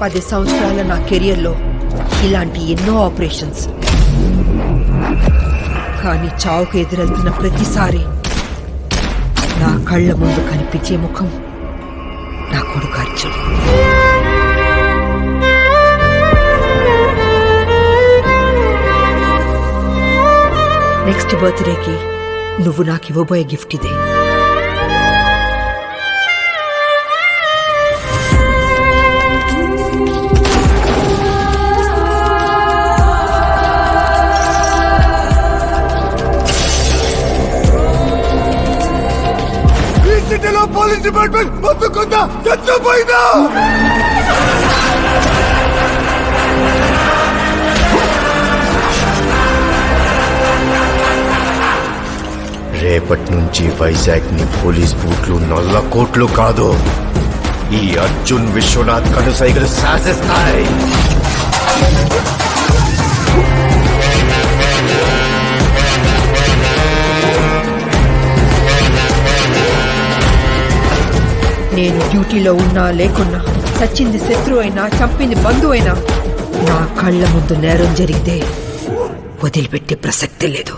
10 సంవత్సరాల నా కెరియర్లో ఇలాంటి ఎన్నో ఆపరేషన్స్. కానీ చావుకు ఎదురెళ్తున్న ప్రతిసారి నా కళ్ళ ముందు కనిపించే ముఖం నా కొడుకు అర్జున్. నెక్స్ట్ బర్త్డేకి నువ్వు నాకు ఇవ్వబోయే గిఫ్ట్ ఇదే. సిటీలో పోలీస్ డిపార్ట్మెంట్ మొత్తుకుందా చచ్చిపోయిందా? రేపటి నుంచి వైజాగ్ ని పోలీస్ బూట్లు నల్ల కోట్లు కాదు, ఈ అర్జున్ విశ్వనాథ్ కనుసైగలు శాసిస్తాయి. నేను డ్యూటీలో ఉన్నా లేకున్నా, చచ్చింది శత్రువు అయినా చంపింది బంధువు అయినా, నా కళ్ళ ముందు నేరం జరిగితే వదిలిపెట్టే ప్రసక్తి లేదు.